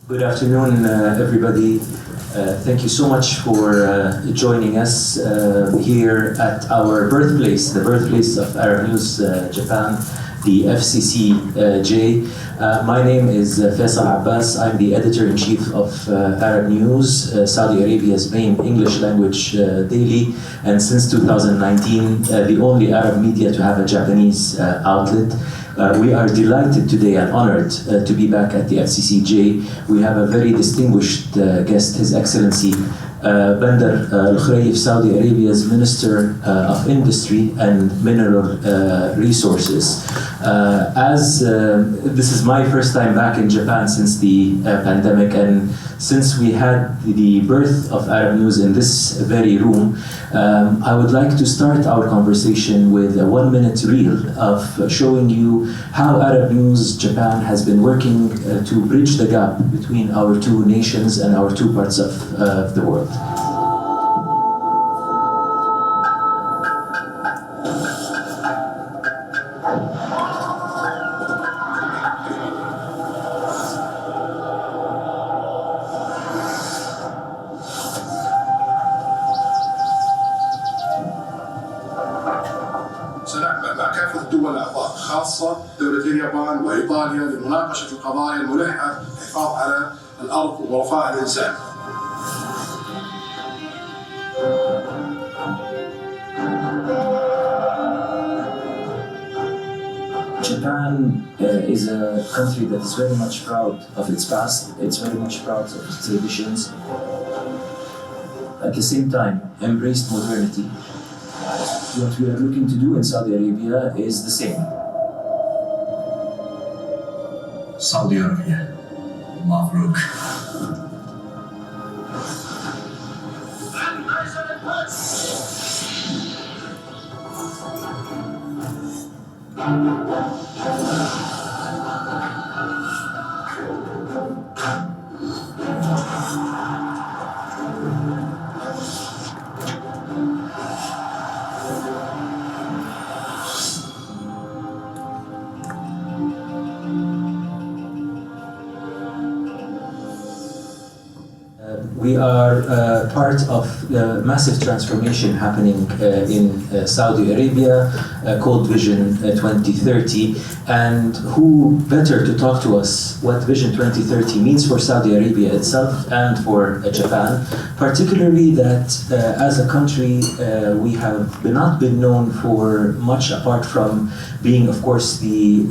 Good afternoon, everybody. Thank you so much for joining us here at our birthplace, the birthplace of Arab News Japan, the FCCJ. My name is Faisal Abbas. I'm the editor-in-chief of Arab News, Saudi Arabia's main English language daily, and since 2019, the only Arab media to have a Japanese outlet. We are delighted today and honored to be back at the FCCJ. We have a very distinguished guest, His Excellency Bandar Al-Horeif, Saudi Arabia's Minister of Industry and Mineral Resources. This is my first time back in Japan since the pandemic, and since we had the birth of Arab News in this very room, I would like to start our conversation with a 1-minute reel of showing you how Arab News Japan has been working to bridge the gap between our two nations and our two parts of the world. سنعمل مع كافة الدول الأعضاء خاصة دولة اليابان وإيطاليا لمناقشة القضايا الملحة للحفاظ على الأرض ورفاه الإنسان. Japan is a country that is very much proud of its past. It's very much proud of its traditions. At the same time, embraced modernity. What we are looking to do in Saudi Arabia is the same. Saudi Arabia, Mabruk. We are part of the massive transformation happening in Saudi Arabia called Vision 2030, and who better to talk to us what Vision 2030 means for Saudi Arabia itself and for Japan, particularly that as a country we have not been known for much apart from being, of course, the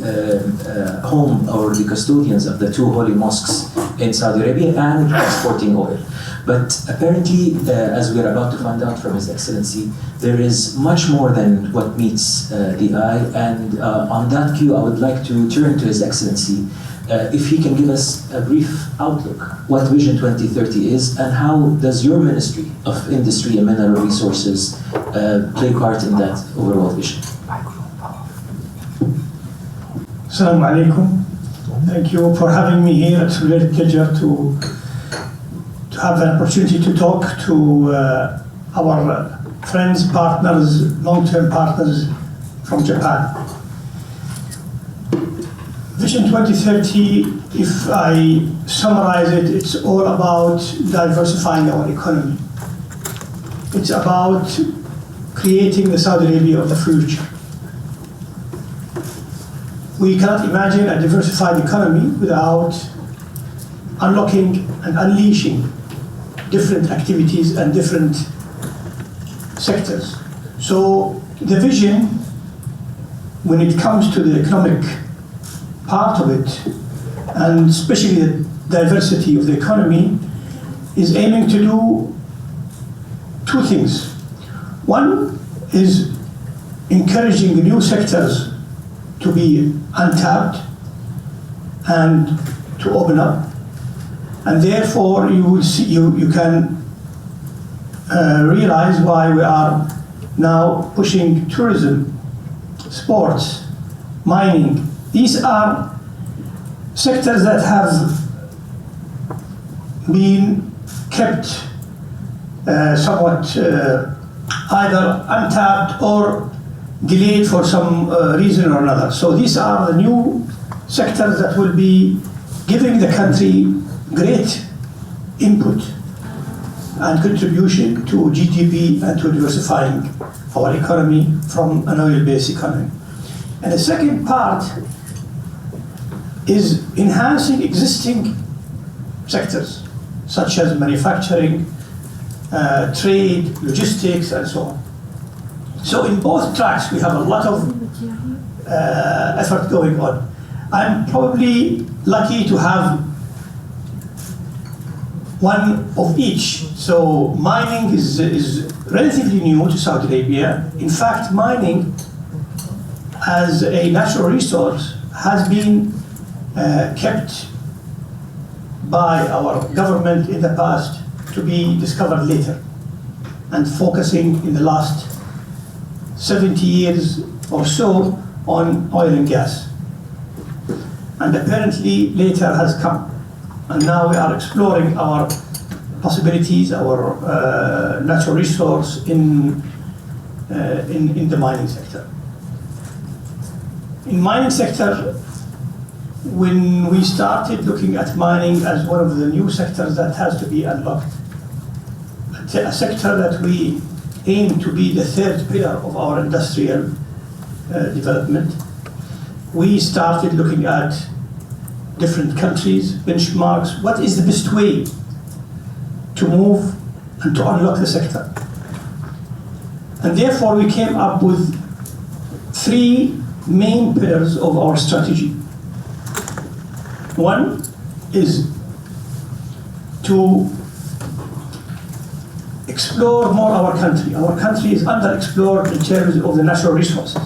home or the custodians of the two holy mosques in Saudi Arabia and exporting oil. But apparently, as we are about to find out from His Excellency, there is much more than what meets the eye. And on that cue, I would like to turn to His Excellency, if he can give us a brief outlook, what Vision 2030 is, and how does your Ministry of Industry and Mineral Resources play part in that overall vision? Assalamu alaikum. Thank you for having me here. It's a great pleasure to have an opportunity to talk to our friends, partners, long-term partners from Japan. Vision 2030, if I summarize it, it's all about diversifying our economy. It's about creating the Saudi Arabia of the future. We cannot imagine a diversified economy without unlocking and unleashing different activities and different sectors. So the vision, when it comes to the economic part of it, and especially the diversity of the economy, is aiming to do two things. One is encouraging the new sectors to be untapped and to open up. And therefore, you will see, you can realize why we are now pushing tourism, sports, mining. These are sectors that have been kept somewhat either untapped or delayed for some reason or another. So these are the new sectors that will be giving the country great input and contribution to GDP and to diversifying our economy from an oil-based economy. And the second part is enhancing existing sectors, such as manufacturing, trade, logistics, and so on. So in both tracks, we have a lot of effort going on. I'm probably lucky to have one of each. So mining is relatively new to Saudi Arabia. In fact, mining as a natural resource has been kept by our government in the past to be discovered later, and focusing in the last 70 years or so on oil and gas. And apparently later has come. And now we are exploring our possibilities, our natural resource in the mining sector. In mining sector, when we started looking at mining as one of the new sectors that has to be unlocked, a sector that we aim to be the third pillar of our industrial development, we started looking at different countries, benchmarks, what is the best way to move and to unlock the sector. And therefore we came up with three main pillars of our strategy. One is to explore more our country. Our country is underexplored in terms of the natural resources.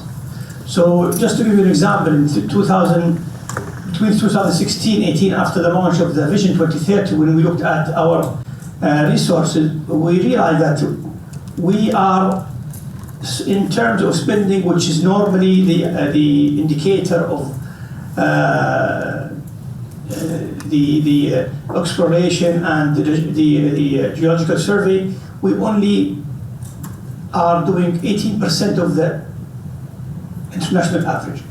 So just to give you an example, in between 2016-18, after the launch of the Vision 2030, when we looked at our resources, we realized that we are, in terms of spending, which is normally the indicator of the exploration and the geological survey, we only are doing 18% of the international average.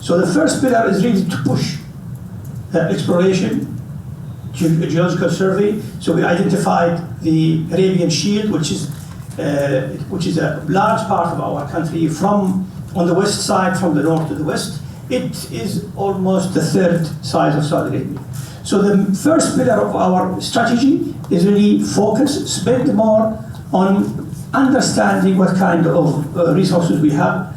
So the first pillar is really to push exploration, geological survey. So we identified the Arabian Shield, which is a large part of our country, from on the west side, from the north to the west. It is almost the third size of Saudi Arabia. So the first pillar of our strategy is really focus, spend more on understanding what kind of resources we have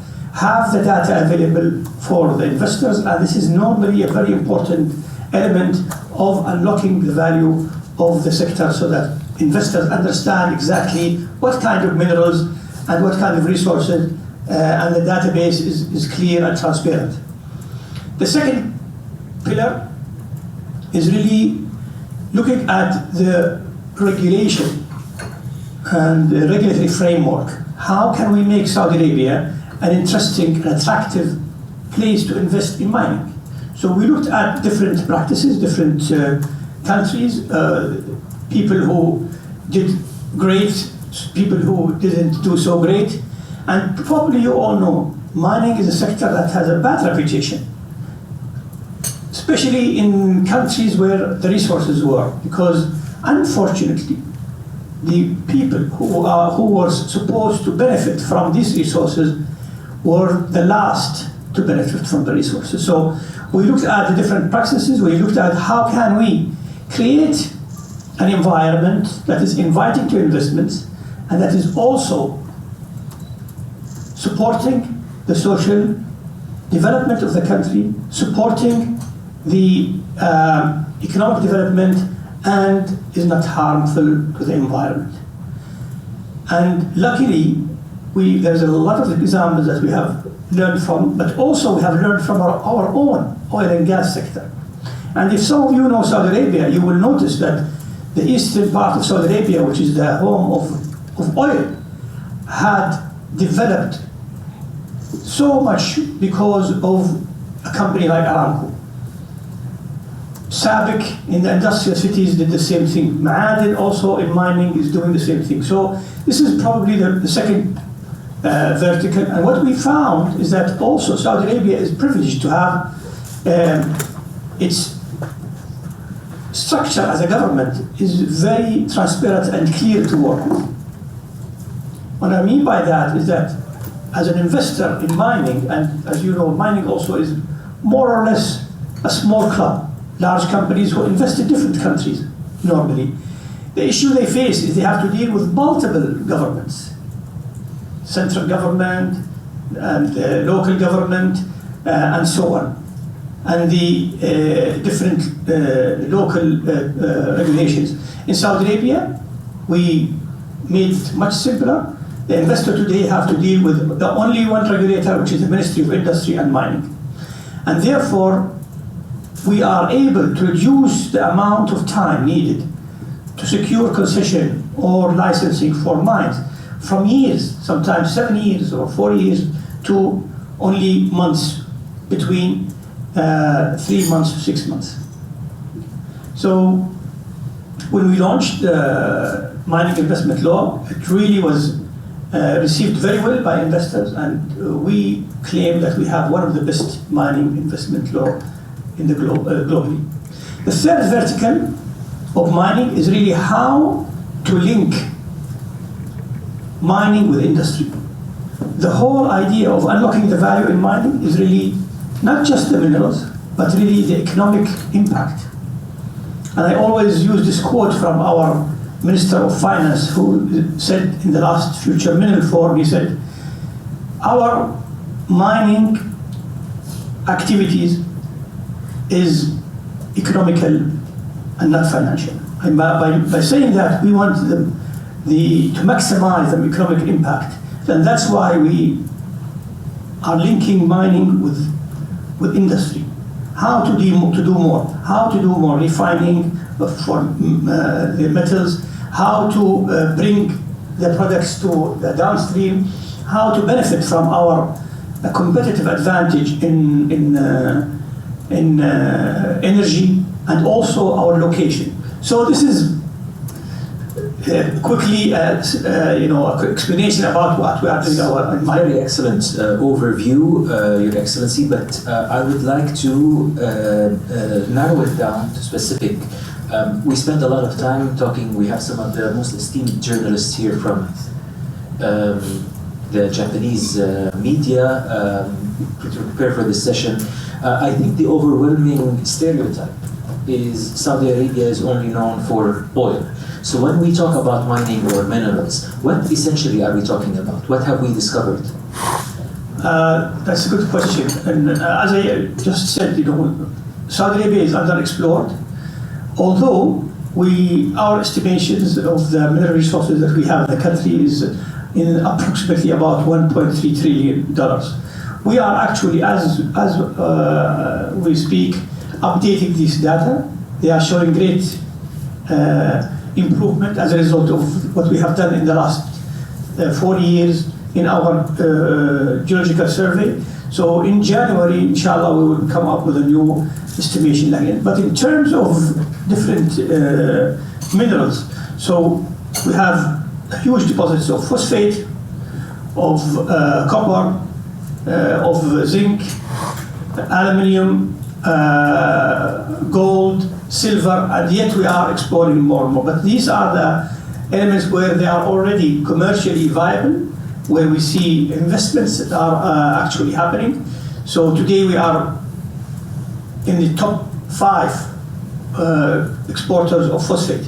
the data available for the investors, and this is normally a very important element of unlocking the value of the sector, so that investors understand exactly what kind of minerals and what kind of resources, and the database is clear and transparent. The second pillar is really looking at the regulation and the regulatory framework. How can we make Saudi Arabia an interesting and attractive place to invest in mining? So we looked at different practices, different countries, people who did great, people who didn't do so great. And probably you all know, mining is a sector that has a bad reputation, especially in countries where the resources were, because unfortunately, the people who were supposed to benefit from these resources were the last to benefit from the resources. So we looked at the different practices, we looked at how can we create an environment that is inviting to investments and that is also supporting the social development of the country, supporting the economic development, and is not harmful to the environment. And luckily, there's a lot of examples that we have learned from, but also we have learned from our own oil and gas sector. And if some of you know Saudi Arabia, you will notice that the eastern part of Saudi Arabia, which is the home of oil, had developed so much because of a company like Aramco. Sabic in the industrial cities did the same thing. Ma'adin also in mining is doing the same thing. So this is probably the second vertical. And what we found is that also Saudi Arabia is privileged to have its structure as a government is very transparent and clear to work with. What I mean by that is that as an investor in mining, and as you know, mining also is more or less a small club, large companies who invest in different countries normally. The issue they face is they have to deal with multiple governments, central government and local government and so on, and the different local regulations. In Saudi Arabia, we made it much simpler. The investor today have to deal with the only one regulator, which is the Ministry of Industry and Mining. And therefore, we are able to reduce the amount of time needed to secure concession or licensing for mines from years, sometimes 7 years or 4 years, to only months, between 3 months to 6 months. So when we launched the mining investment law, it really was received very well by investors, and we claim that we have one of the best mining investment law in the globally. The third vertical of mining is really how to link mining with industry. The whole idea of unlocking the value in mining is really not just the minerals, but really the economic impact. And I always use this quote from our Minister of Finance, who said in the last Future Mineral Forum, he said, our mining activities is economical and not financial. And by saying that, we want to maximize the economic impact. And that's why we are linking mining with industry. How to do more refining for the metals, how to bring the products to the downstream, how to benefit from our competitive advantage in energy, and also our location. So this is quickly, a quick explanation about what we are doing. Very excellent overview, Your Excellency, but I would like to narrow it down to specific. We spent a lot of time talking. We have some of the most esteemed journalists here from the Japanese media to prepare for this session. I think the overwhelming stereotype is Saudi Arabia is only known for oil. So when we talk about mining or minerals, what essentially are we talking about? What have we discovered? That's a good question. And as I just said, Saudi Arabia is underexplored. Although our estimations of the mineral resources that we have in the country is in approximately about $1.3 trillion. We are actually, as we speak, updating this data. They are showing great improvement as a result of what we have done in the last 4 years in our geological survey. So in January, inshallah, we will come up with a new estimation again. But in terms of different minerals, so we have huge deposits of phosphate, of copper, of zinc, aluminium, gold, silver, and yet we are exploring more and more. But these are the elements where they are already commercially viable, where we see investments that are actually happening. So today we are in the top 5 exporters of phosphate.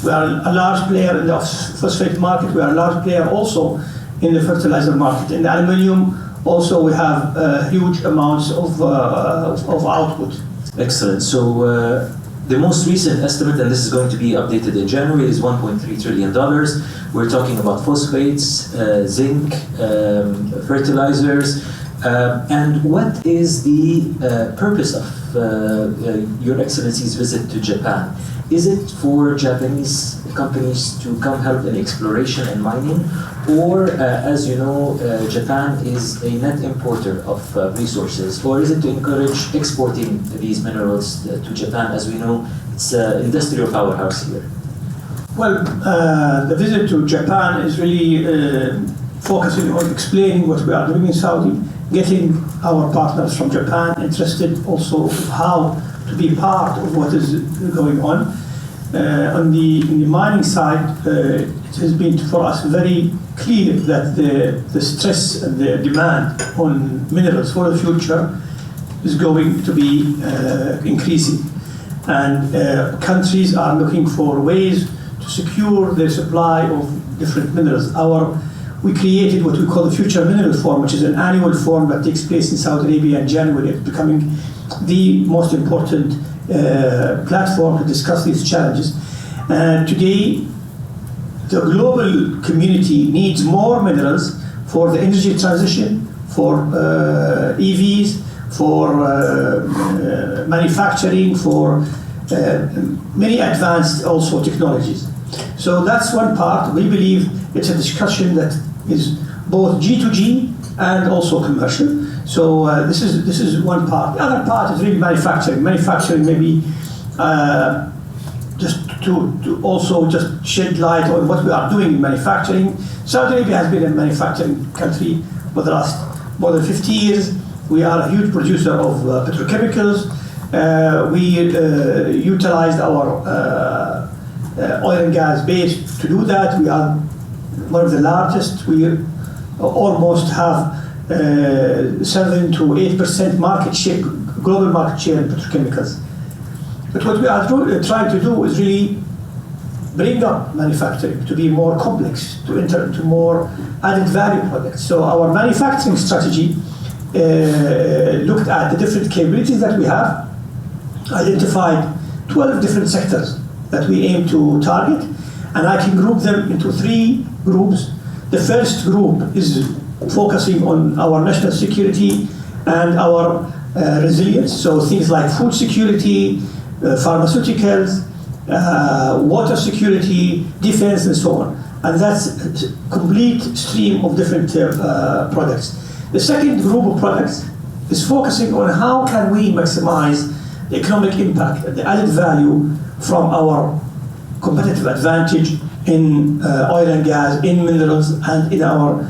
We are a large player in the phosphate market. We are a large player also in the fertilizer market. In the aluminium, also we have huge amounts of output. Excellent. So the most recent estimate, and this is going to be updated in January, is $1.3 trillion. We're talking about phosphates, zinc, fertilizers. And what is the purpose of Your Excellency's visit to Japan? Is it for Japanese companies to come help in exploration and mining? Or, as you know, Japan is a net importer of resources. Or is it to encourage exporting these minerals to Japan? As we know, it's an industrial powerhouse here. Well, the visit to Japan is really focusing on explaining what we are doing in Saudi, getting our partners from Japan interested also how to be part of what is going on. In the mining side, it has been for us very clear that the stress and the demand on minerals for the future is going to be increasing. And countries are looking for ways to secure their supply of different minerals. We created what we call the Future Mineral Forum, which is an annual forum that takes place in Saudi Arabia in January. It's becoming the most important platform to discuss these challenges. And today, the global community needs more minerals for the energy transition, for EVs, for manufacturing, for many advanced also technologies. So that's one part. We believe it's a discussion that is both G2G and also commercial. So this is one part. The other part is really manufacturing. Manufacturing maybe just to also just shed light on what we are doing in manufacturing. Saudi Arabia has been a manufacturing country for the last more than 50 years. We are a huge producer of petrochemicals. We utilized our oil and gas base to do that. We are one of the largest. We almost have 7 to 8% market share, global market share in petrochemicals. But what we are trying to do is really bring up manufacturing to be more complex, to enter into more added value products. So our manufacturing strategy looked at the different capabilities that we have, identified 12 different sectors that we aim to target, and I can group them into 3 groups. The first group is focusing on our national security and our resilience, so things like food security, pharmaceuticals, water security, defense, and so on. And that's a complete stream of different products. The second group of products is focusing on how can we maximize the economic impact and the added value from our competitive advantage in oil and gas, in minerals, and in our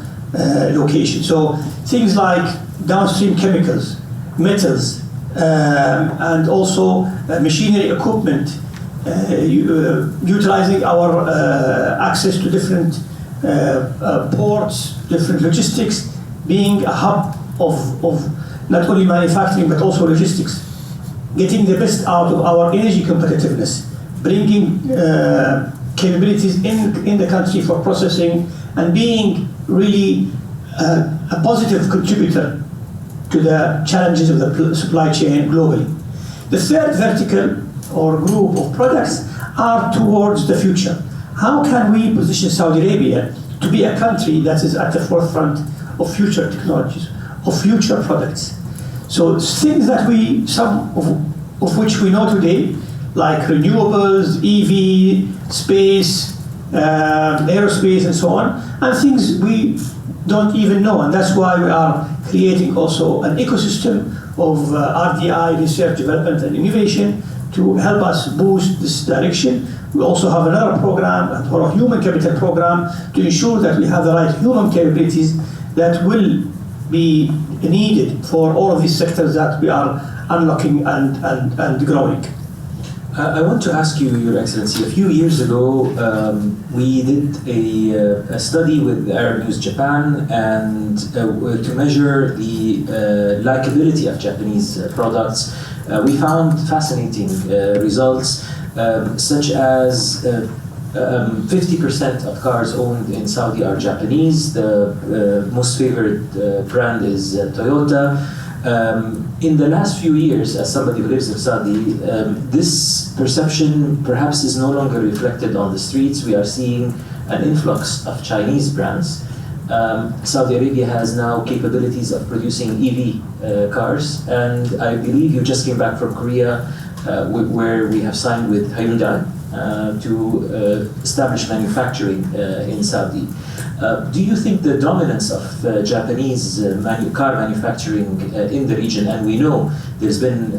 location. So things like downstream chemicals, metals, and also machinery equipment, utilizing our access to different ports, different logistics, being a hub of not only manufacturing but also logistics, getting the best out of our energy competitiveness, bringing capabilities in the country for processing, and being really a positive contributor to the challenges of the supply chain globally. The third vertical or group of products are towards the future. How can we position Saudi Arabia to be a country that is at the forefront of future technologies, of future products? So things that some of which we know today, like renewables, EV, space, aerospace, and so on, and things we don't even know. And that's why we are creating also an ecosystem of RDI, research, development, and innovation to help us boost this direction. We also have another program, a human capital program, to ensure that we have the right human capabilities that will be needed for all of these sectors that we are unlocking and growing. I want to ask you, Your Excellency, a few years ago we did a study with Arab News Japan and to measure the likability of Japanese products. We found fascinating results, such as 50% of cars owned in Saudi are Japanese. The most favored brand is Toyota. In the last few years, as somebody who lives in Saudi, this perception perhaps is no longer reflected on the streets. We are seeing an influx of Chinese brands. Saudi Arabia has now capabilities of producing EV cars, and I believe you just came back from Korea, where we have signed with Hyundai to establish manufacturing in Saudi. Do you think the dominance of Japanese car manufacturing in the region, and we know there's been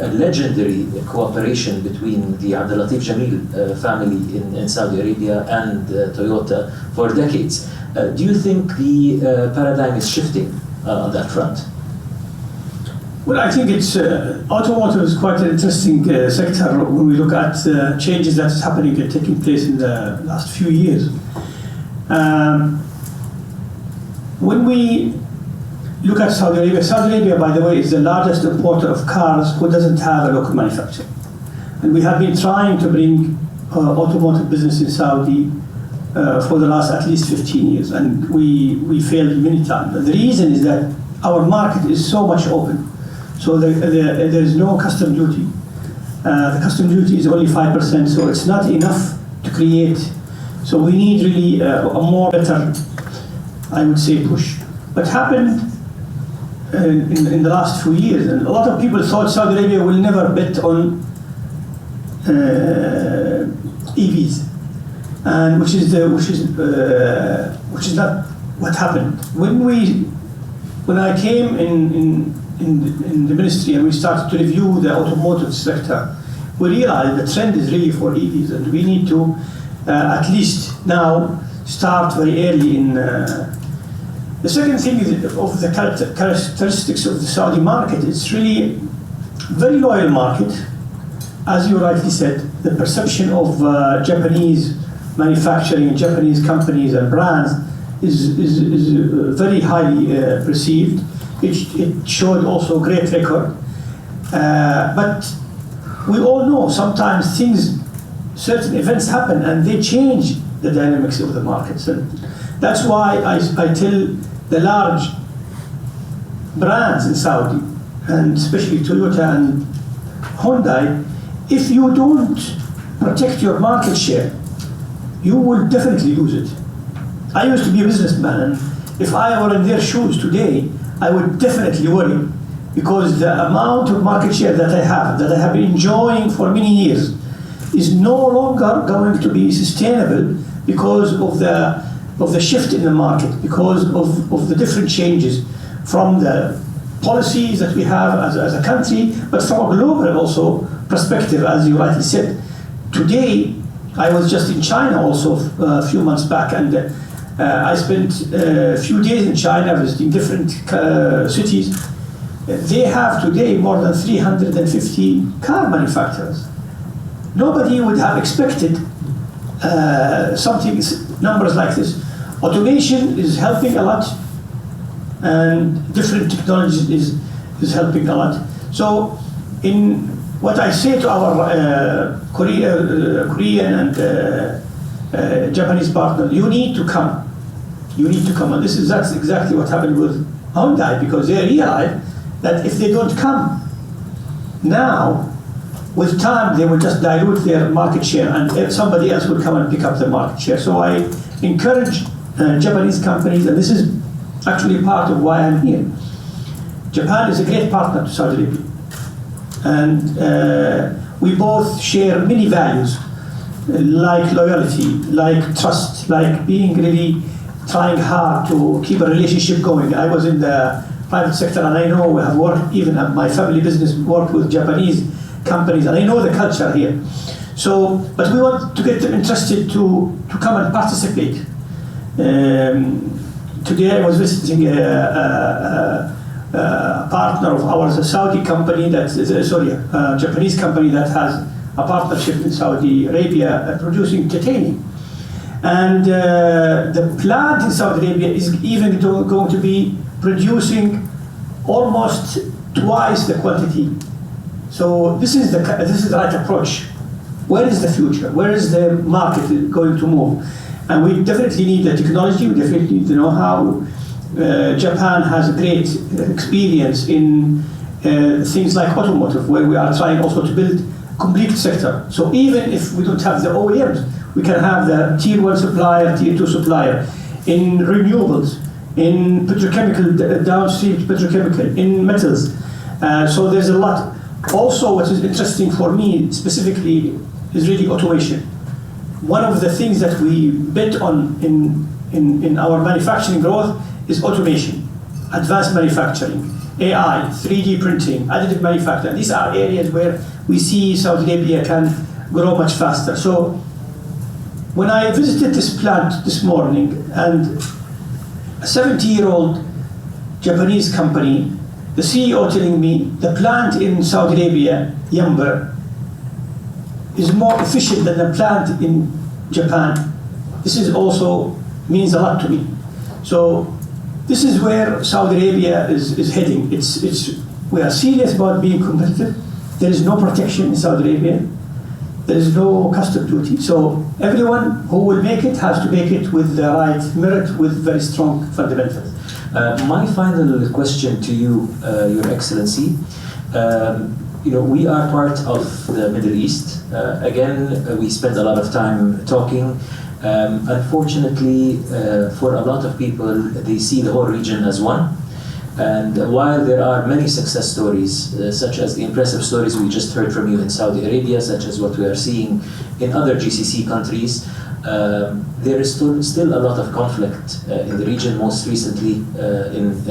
a legendary cooperation between the Abdulatif Jamil family in Saudi Arabia and Toyota for decades. Do you think the paradigm is shifting on that front? Well, I think it's automotive is quite an interesting sector when we look at changes that is happening and taking place in the last few years. When we look at Saudi Arabia, by the way, is the largest importer of cars who doesn't have a local manufacturer. And we have been trying to bring automotive business in Saudi for the last at least 15 years, and we failed many times. And the reason is that our market is so much open. So there is no custom duty. The custom duty is only 5%, so it's not enough to create. So we need really a more better, I would say, push. What happened in the last few years, and a lot of people thought Saudi Arabia will never bet on EVs, and which is not what happened. When I came in the ministry and we started to review the automotive sector, we realized the trend is really for EVs, and we need to at least now start very early in. The second thing is of the characteristics of the Saudi market. It's really very loyal market, as you rightly said. The perception of Japanese manufacturing, Japanese companies and brands is very highly perceived. It showed also great record, but we all know sometimes certain events happen and they change the dynamics of the markets, and that's why I tell the large brands in Saudi, and especially Toyota and Hyundai, if you don't protect your market share, you will definitely lose it. I used to be a businessman, and if I were in their shoes today, I would definitely worry, because the amount of market share that I have been enjoying for many years, is no longer going to be sustainable because of the shift in the market, because of the different changes from the policies that we have as a country, but from a global also perspective, as you rightly said. Today, I was just in China also a few months back, and I spent a few days in China visiting different cities. They have today more than 350 car manufacturers. Nobody would have expected numbers like this. Automation is helping a lot, and different technologies is helping a lot. So in what I say to our Korean and Japanese partners, you need to come. You need to come. And that's exactly what happened with Hyundai, because they realized that if they don't come now, with time they will just dilute their market share, and somebody else will come and pick up the market share. So I encourage Japanese companies, and this is actually part of why I'm here. Japan is a great partner to Saudi Arabia, and we both share many values, like loyalty, like trust, like being really trying hard to keep a relationship going. I was in the private sector, and I know we have worked, even at my family business, worked with Japanese companies, and I know the culture here. So, but we want to get them interested to come and participate. Today I was visiting a partner of ours, a Saudi company Japanese company that has a partnership in Saudi Arabia producing titanium. And the plant in Saudi Arabia is even going to be producing almost twice the quantity. So this is the right approach. Where is the future? Where is the market going to move? And we definitely need the technology. We definitely need the know-how. Japan has a great experience in things like automotive, where we are trying also to build complete sector. So even if we don't have the OEMs, we can have the tier 1 supplier, tier 2 supplier in renewables, in petrochemical, downstream petrochemical, in metals. So there's a lot. Also, what is interesting for me specifically is really automation. One of the things that we bet on in our manufacturing growth is automation, advanced manufacturing, AI, 3D printing, additive manufacturing. These are areas where we see Saudi Arabia can grow much faster. So when I visited this plant this morning, and a 70-year-old Japanese company the CEO telling me the plant in Saudi Arabia, Yamber, is more efficient than the plant in Japan. This is also means a lot to me. So this is where Saudi Arabia is heading. We are serious about being competitive. There is no protection in Saudi Arabia. There is no custom duty. So everyone who will make it has to make it with the right merit, with very strong fundamentals. My final question to you, Your Excellency. We are part of the Middle East. Again, we spend a lot of time talking. Unfortunately, for a lot of people, they see the whole region as one. And while there are many success stories, such as the impressive stories we just heard from you in Saudi Arabia, such as what we are seeing in other GCC countries, there is still a lot of conflict in the region, most recently in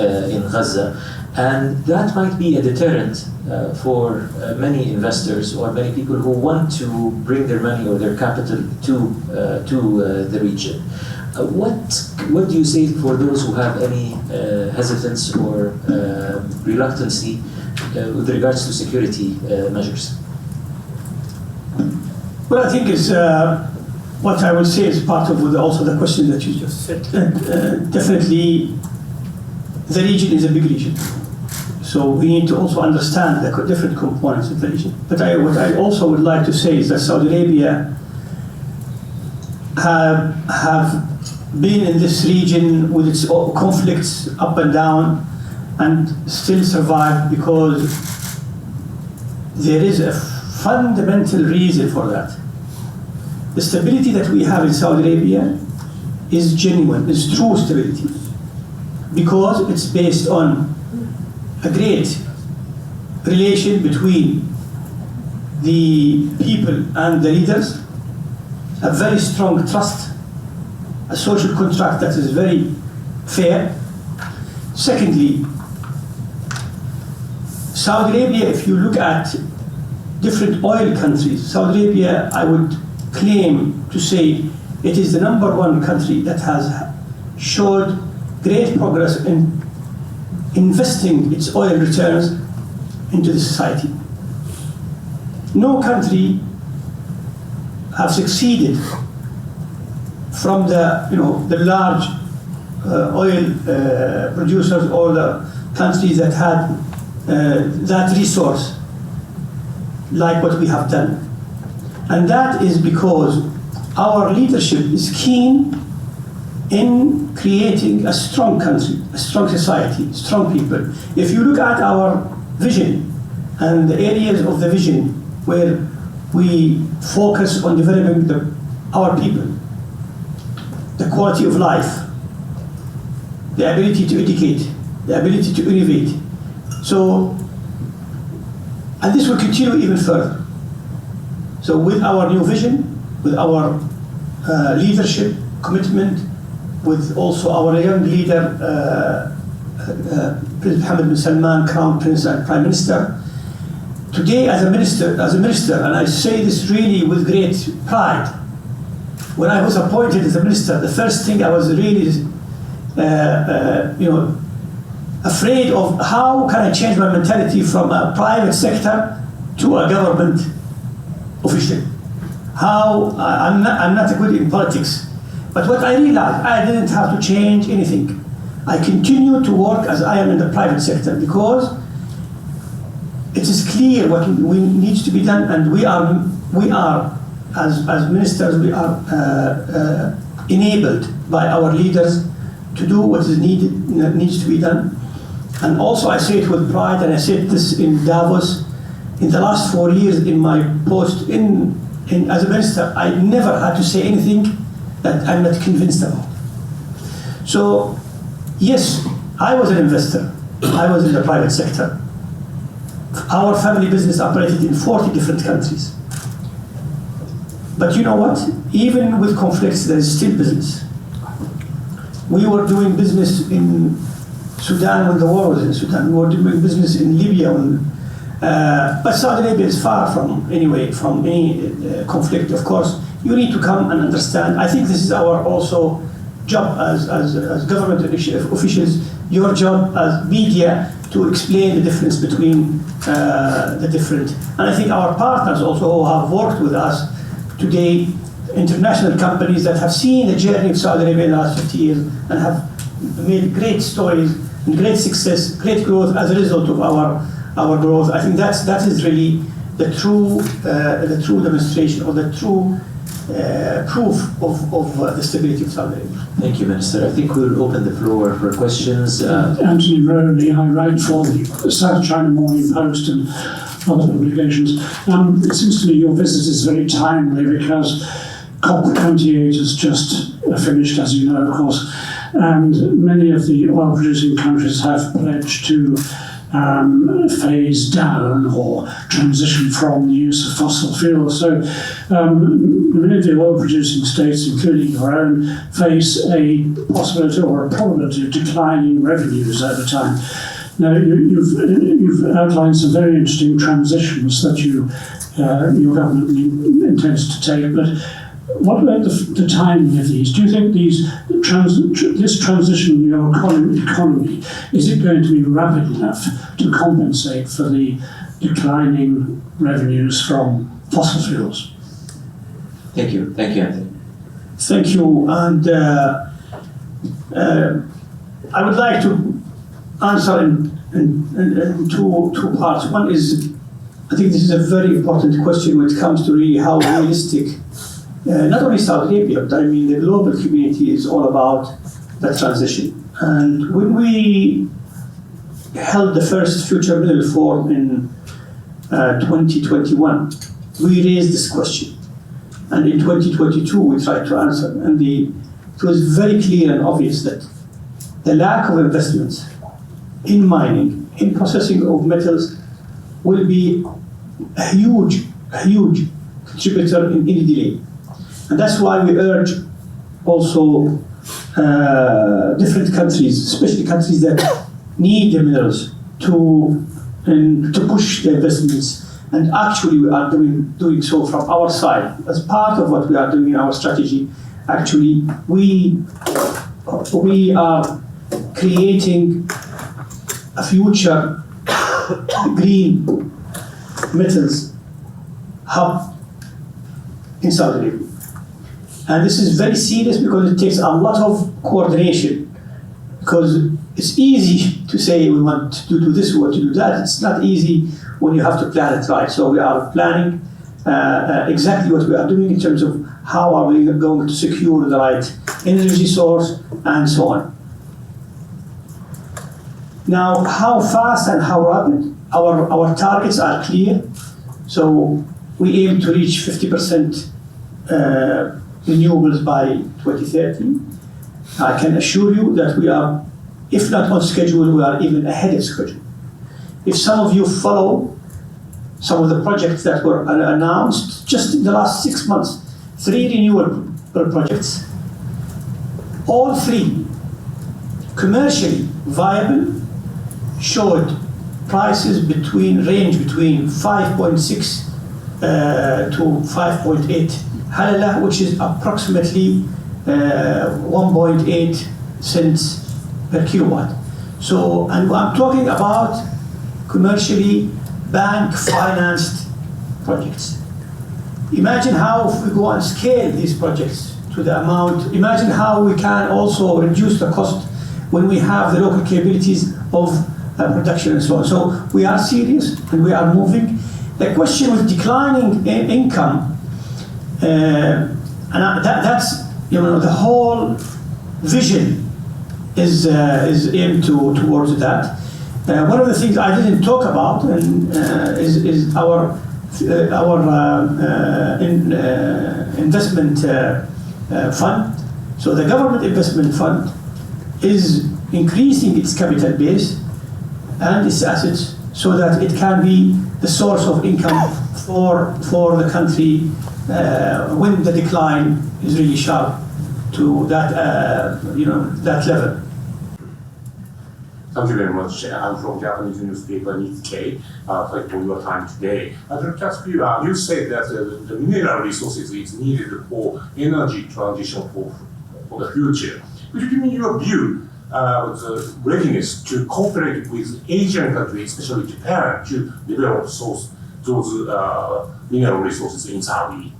Gaza. And that might be a deterrent for many investors or many people who want to bring their money or their capital to the region. What do you say for those who have any hesitance or reluctancy with regards to security measures? Well, I think is what I will say is part of also the question that you just said. Definitely, the region is a big region. So we need to also understand the different components of the region. But what I also would like to say is that Saudi Arabia have been in this region with its conflicts up and down and still survive because there is a fundamental reason for that. The stability that we have in Saudi Arabia is genuine, is true stability, because it's based on a great relation between the people and the leaders, a very strong trust, a social contract that is very fair. Secondly, Saudi Arabia, if you look at different oil countries, Saudi Arabia, I would claim to say it is the #1 country that has showed great progress in investing its oil returns into the society. No country have succeeded from the large oil producers or the countries that had that resource like what we have done. And that is because our leadership is keen in creating a strong country, a strong society, strong people. If you look at our vision and the areas of the vision where we focus on developing our people, the quality of life, the ability to educate, the ability to innovate. So, and this will continue even further. So with our new vision, with our leadership, commitment, with also our young leader, Prince Mohammed bin Salman, Crown Prince and Prime Minister. Today, as a minister, and I say this really with great pride, when I was appointed as a minister, the first thing I was really, afraid of how can I change my mentality from a private sector to a government official. I'm not good in politics. But what I realized, I didn't have to change anything. I continue to work as I am in the private sector because it is clear what needs to be done, and we are as ministers, we are enabled by our leaders to do what is needs to be done. And also I say it with pride, and I said this in Davos, in the last 4 years in my post as a minister, I never had to say anything that I'm not convinced about. So, yes, I was an investor. I was in the private sector. Our family business operated in 40 different countries. But you know what? Even with conflicts, there is still business. We were doing business in Sudan when the war was in Sudan. We were doing business in Libya. But Saudi Arabia is far from any conflict, of course. You need to come and understand. I think this is our also job as government officials, your job as media, to explain the difference between the different. And I think our partners also who have worked with us today, international companies that have seen the journey of Saudi Arabia in the last 50 years and have made great stories and great success, great growth as a result of our growth. I think that is really the true demonstration or the true proof of the stability of Saudi Arabia. Thank you, Minister. I think we'll open the floor for questions. Anthony Rowley, I write for the South China Morning Post and other publications. It seems to me your visit is very timely because COP28 has just finished, as you know, of course, and many of the oil-producing countries have pledged to phase down or transition from the use of fossil fuels. So many of the oil-producing states, including your own, face a possibility or a probability of declining revenues over time. Now, you've outlined some very interesting transitions that your government intends to take, but what about the timing of these? Do you think this transition in your economy, is it going to be rapid enough to compensate for the declining revenues from fossil fuels? Thank you. Thank you, Anthony. Thank you. And I would like to answer in two parts. One is, I think this is a very important question when it comes to really how realistic not only Saudi Arabia, but I mean the global community is all about that transition. And when we held the first Future Middle Forum in 2021, we raised this question. And in 2022, we tried to answer. And it was very clear and obvious that the lack of investments in mining, in processing of metals, will be a huge contributor in any delay. And that's why we urge also different countries, especially countries that need the minerals, to push the investments. And actually we are doing so from our side. As part of what we are doing in our strategy, actually we are creating a future green metals hub in Saudi Arabia. And this is very serious because it takes a lot of coordination. Because it's easy to say we want to do this, we want to do that. It's not easy when you have to plan it right. So we are planning exactly what we are doing in terms of how are we going to secure the right energy source and so on. Now, how fast and how rapid? Our targets are clear. So we aim to reach 50% renewables by 2030. I can assure you that we are, if not on schedule, we are even ahead of schedule. If some of you follow some of the projects that were announced just in the last 6 months, 3 renewable projects, all 3 commercially viable, showed prices range between 5.6 to 5.8 halala, which is approximately 1.8 cents per kilowatt. So, and I'm talking about commercially bank-financed projects. Imagine how if we go and scale these projects to the amount, imagine how we can also reduce the cost when we have the local capabilities of production and so on. So we are serious and we are moving. The question with declining income, and that's, the whole vision is aimed towards that. One of the things I didn't talk about is our investment fund. So the government investment fund is increasing its capital base and its assets so that it can be the source of income for the country when the decline is really sharp to that that level. Thank you very much. I'm from Japanese newspaper Nikkei. Thank you for your time today. I'd like to ask you, you said that the mineral resources is needed for energy transition for the future. Could you give me your view the readiness to cooperate with Asian countries, especially Japan, to develop those mineral resources in Saudi?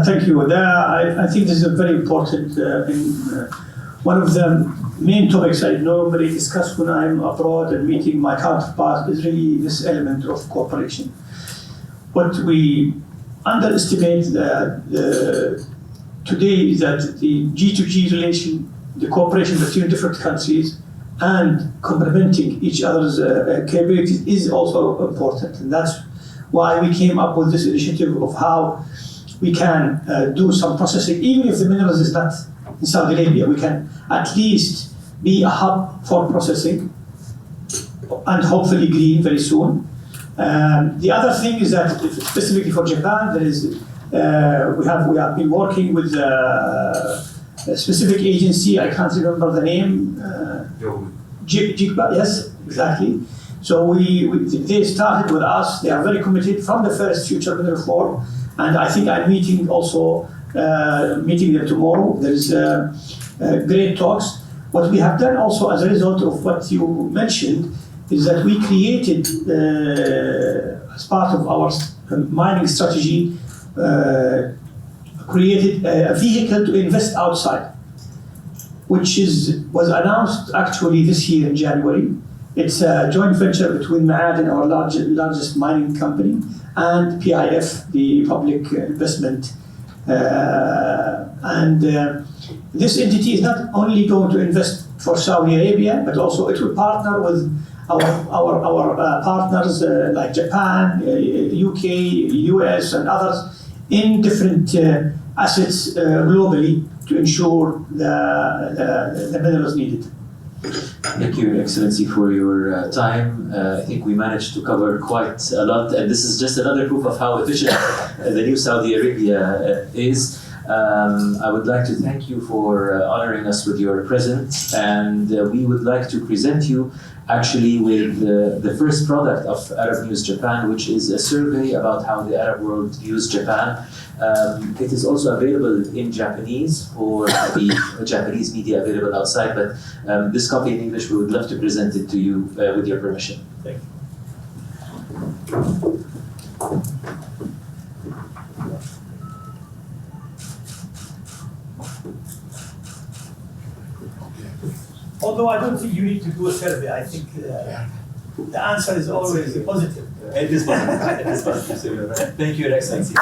Thank you. I think this is a very important one of the main topics I normally discuss when I'm abroad and meeting my counterparts is really this element of cooperation. What we underestimate today is that the G2G relation, the cooperation between different countries and complementing each other's capabilities is also important. And that's why we came up with this initiative of how we can do some processing, even if the minerals is not in Saudi Arabia, we can at least be a hub for processing and hopefully green very soon. The other thing is that specifically for Japan, there is we have been working with a specific agency. I can't remember the name. JICPA, yes, exactly. So they started with us. They are very committed from the first Future Mineral Forum, and I think I'm meeting them tomorrow. There is great talks. What we have done also as a result of what you mentioned is that we created, as part of our mining strategy, created a vehicle to invest outside, which was announced actually this year in January. It's a joint venture between Ma'aden, our largest mining company, and PIF, the Public Investment. This entity is not only going to invest for Saudi Arabia, but also it will partner with our partners like Japan, UK, US, and others in different assets globally to ensure the minerals needed. Thank you, Your Excellency, for your time. I think we managed to cover quite a lot, and this is just another proof of how efficient the new Saudi Arabia is. I would like to thank you for honoring us with your presence, and we would like to present you actually with the first product of Arab News Japan, which is a survey about how the Arab world views Japan. It is also available in Japanese for the Japanese media available outside, but this copy in English, we would love to present it to you with your permission. Thank you. Although I don't think you need to do a survey, I think the answer is always positive. It is positive. It is positive. Thank you, Your Excellency.